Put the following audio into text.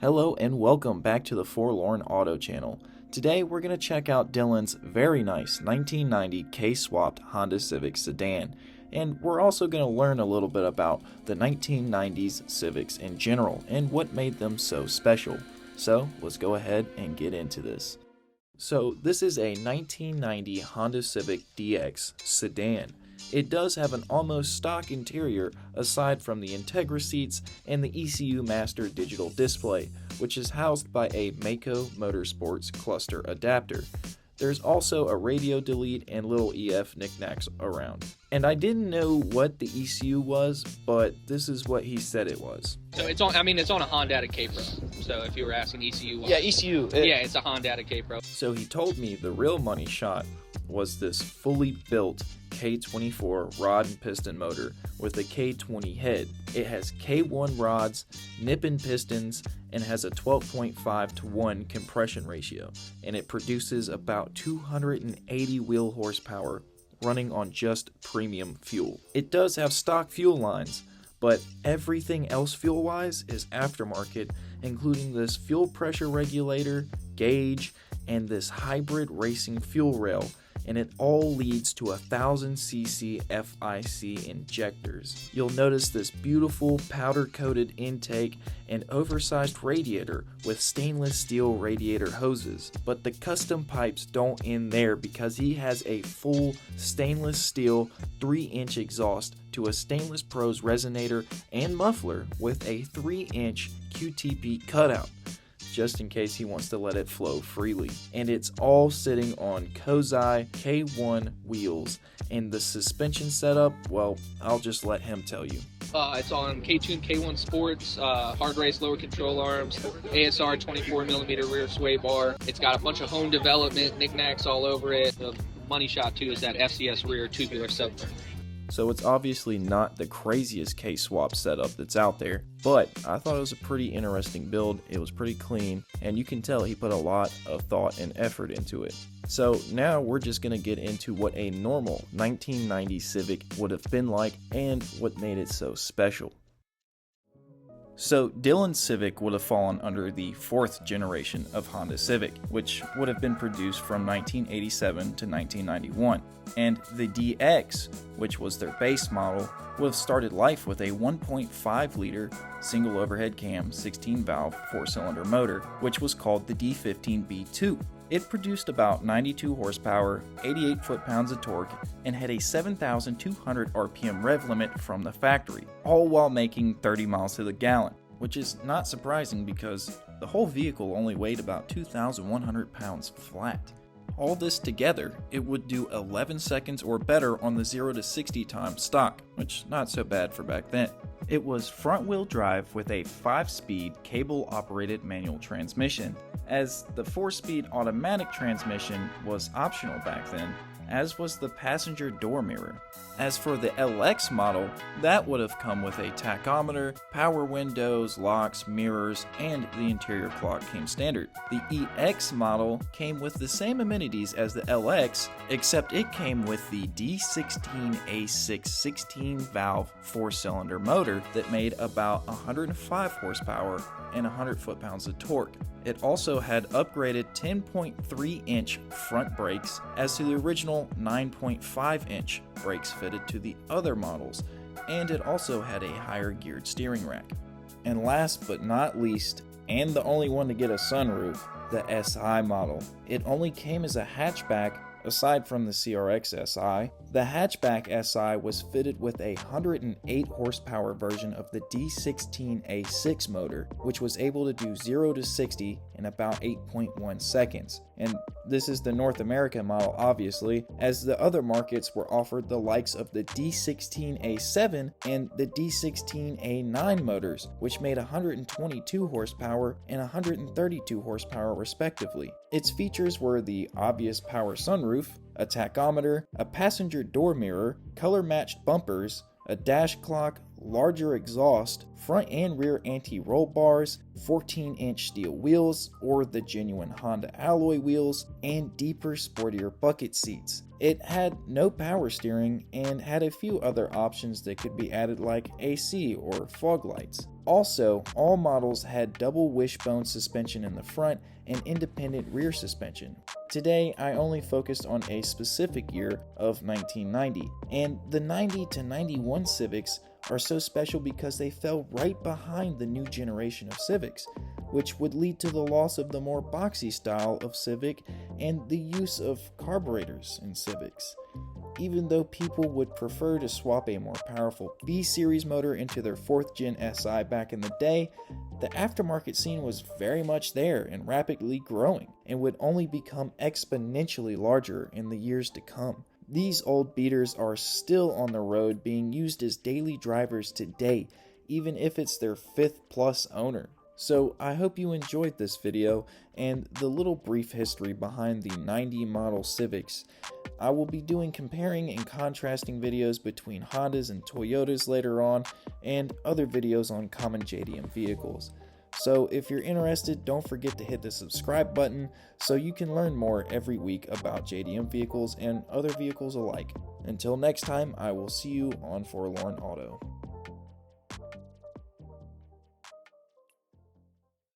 Hello and welcome back to the Forlorn Auto channel. Today we're going to check out Dylans' very nice 1990 K-swapped Honda Civic sedan, and we're also going to learn a little bit about the 1990s Civics in general and what made them so special. So let's go ahead and get into this. So this is a 1990 Honda Civic DX sedan. It does have an almost stock interior aside from the Integra seats and the ECU Master digital display, which is housed by a Mako Motorsports cluster adapter. There's also a radio delete and little EF knickknacks around. And I didn't know what the ECU was, but this is what he said it was. So it's on a Honda K-Pro. So if you were asking ECU, yeah, ECU. Yeah, it's a Honda K-Pro. So he told me the real money shot was this fully built K24 rod and piston motor with a K20 head. It has K1 rods, nip and pistons, and has a 12.5:1 compression ratio, and it produces about 280 wheel horsepower running on just premium fuel. It does have stock fuel lines, but everything else fuel-wise is aftermarket, including this fuel pressure regulator, gauge, and this hybrid racing fuel rail, and it all leads to 1000cc FIC injectors. You'll notice this beautiful powder-coated intake and oversized radiator with stainless steel radiator hoses, but the custom pipes don't end there because he has a full stainless steel 3-inch exhaust to a Stainless Pros resonator and muffler with a 3-inch QTP cutout, just in case he wants to let it flow freely. And it's all sitting on Kozai K1 wheels, and the suspension setup, well, I'll just let him tell you. It's on K-Tune K1 Sports, hard race lower control arms, ASR 24mm rear sway bar. It's got a bunch of home development knickknacks all over it. The money shot too is that FCS rear tubular subframe. So it's obviously not the craziest K-swap setup that's out there, but I thought it was a pretty interesting build. It was pretty clean, and you can tell he put a lot of thought and effort into it. So now we're just going to get into what a normal 1990 Civic would have been like and what made it so special. So Dylans Civic would have fallen under the 4th generation of Honda Civic, which would have been produced from 1987 to 1991. And the DX, which was their base model, would have started life with a 1.5 liter single overhead cam 16 valve 4-cylinder motor, which was called the D15B2. It produced about 92 horsepower, 88 foot-pounds of torque, and had a 7,200 RPM rev limit from the factory, all while making 30 miles to the gallon, which is not surprising because the whole vehicle only weighed about 2,100 pounds flat. All this together, it would do 11 seconds or better on the 0 to 60 time stock, which not so bad for back then. It was front-wheel drive with a 5-speed cable-operated manual transmission, as the 4-speed automatic transmission was optional back then, as was the passenger door mirror. As for the LX model, that would have come with a tachometer, power windows, locks, mirrors, and the interior clock came standard. The EX model came with the same amenities as the LX, except it came with the D16A6 16-valve 4-cylinder motor that made about 105 horsepower and 100 foot-pounds of torque. It also had upgraded 10.3-inch front brakes as to the original 9.5-inch brakes fitted to the other models, and it also had a higher geared steering rack. And last but not least, and the only one to get a sunroof, the SI model. It only came as a hatchback aside from the CRX SI. The hatchback SI was fitted with a 108 horsepower version of the D16A6 motor, which was able to do 0 to 60 in about 8.1 seconds. And this is the North America model, obviously, as the other markets were offered the likes of the D16A7 and the D16A9 motors, which made 122 horsepower and 132 horsepower respectively. Its features were the obvious power sunroof, a tachometer, a passenger door mirror, color-matched bumpers, a dash clock, larger exhaust, front and rear anti-roll bars, 14-inch steel wheels or the genuine Honda alloy wheels, and deeper, sportier bucket seats. It had no power steering and had a few other options that could be added like AC or fog lights. Also, all models had double wishbone suspension in the front and independent rear suspension. Today, I only focused on a specific year of 1990, and the 90 to 91 Civics are so special because they fell right behind the new generation of Civics, which would lead to the loss of the more boxy style of Civic and the use of carburetors in Civics. Even though people would prefer to swap a more powerful B-Series motor into their 4th Gen SI back in the day, the aftermarket scene was very much there and rapidly growing, and would only become exponentially larger in the years to come. These old beaters are still on the road being used as daily drivers today, even if it's their 5th plus owner. So I hope you enjoyed this video and the little brief history behind the 90 model Civics. I will be doing comparing and contrasting videos between Hondas and Toyotas later on, and other videos on common JDM vehicles. So if you're interested, don't forget to hit the subscribe button so you can learn more every week about JDM vehicles and other vehicles alike. Until next time, I will see you on Forlorn Auto.